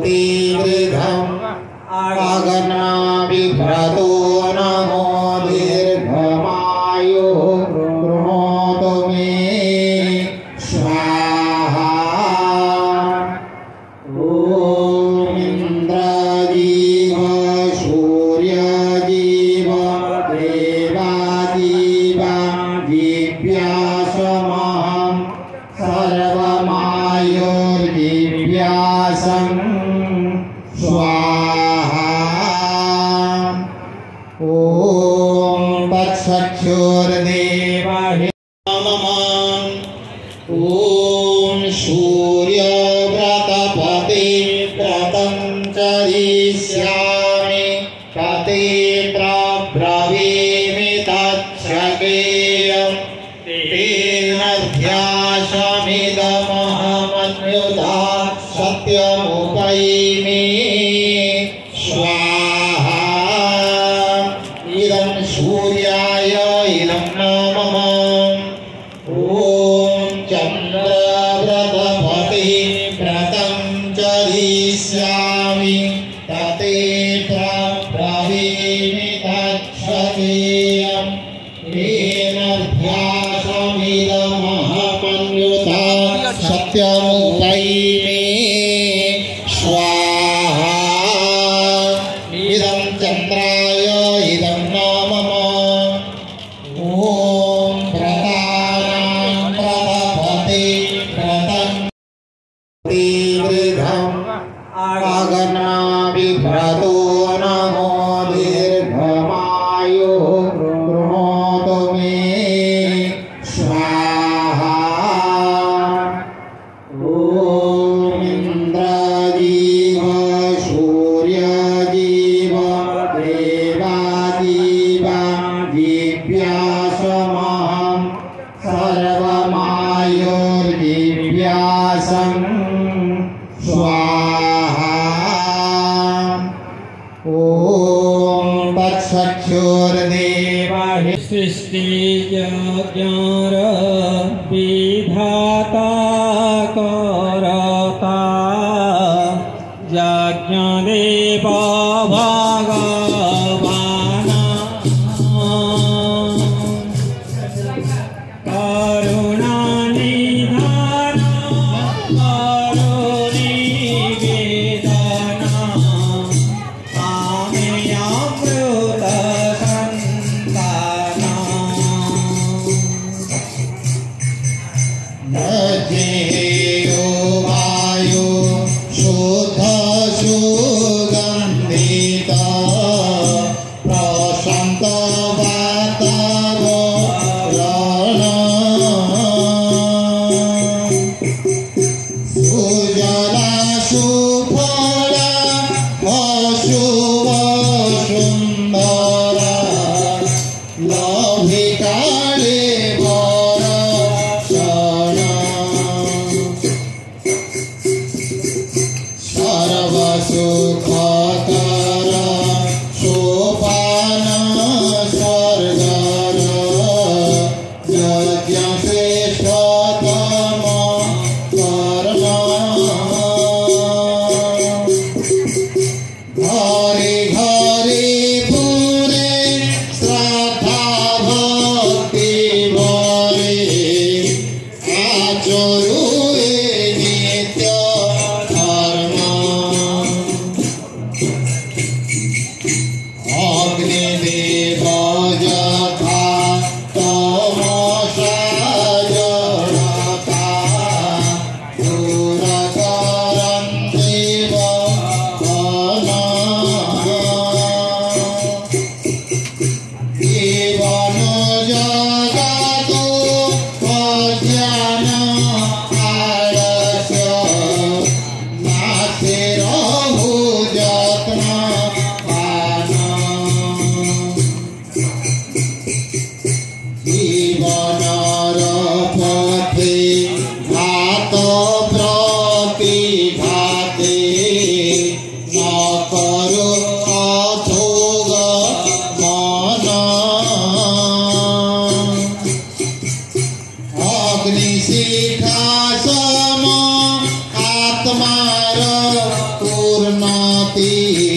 तीव्रधम आगना विभ्रतो नमो दीर्घमायो कृणोतु मे स्वाहा। ओम इंद्रजीव सूर्यजीव देवाजीव दिव्यासमहं सर्वमायुर्दिव्यासं स्वाहा। ओम तत्सक्षुर्देवहि नमः। ओम सूर्यव्रतपते व्रतं चरिष्यामि ततेऽत्र ब्रवीमि तच्छकेयं तेन ध्यासमिदमहमन्युधा सत्यमुपैमि स्वाहा। इदं सूर्याय इदं नमः। ओम चन्द्रव्रतपते व्रतं चरिष्यामि ततेऽत्र ब्रवीमि तच्छकेयं तेन ध्यासमिदमहमन्युधा सत्यमुपैमि स्वाहा। इदं चन्द्राय इदं नमः। ओम व्रतानां व्रतपते व्रतं तीव्रधम आगना विभ्रतो नमो दीर्घमायो कृणोतु मे स्वाहा। ओम इंद्रजीव सूर्यजीव देवाजीव दिव्यासमहं सर्वमायुर्दिव्यासं स्वाहा। ओम तत्सक्षुर्देवहि सृष्टिज्ञार विधाता करता यज्ञदेव भगवान् करुणानिधान करुणिवेदन कामयामृत संतान नजेयो वायु शुद्ध सुगन्धित प्रशान्त वातावरण सुजला सुफला अशुभ सुन्दर लभिकाले वरषण सर्वसुखकर सोपान स्वर्गर यज्ञ श्रेष्ठतम कर्म घरे घरे पुरे श्रद्धा भक्ति भरे आचरुए नित्य धर्म अग्निदेव यथा तमसा जडता दूर करन्ति जीवन जगतो अज्ञान आलस्य नास्ति रहु यत्नवान् जीवनर पथे घात प्रतिघाते न करो अथोग मन अग्निशिखा सम आत्मार दुर्मति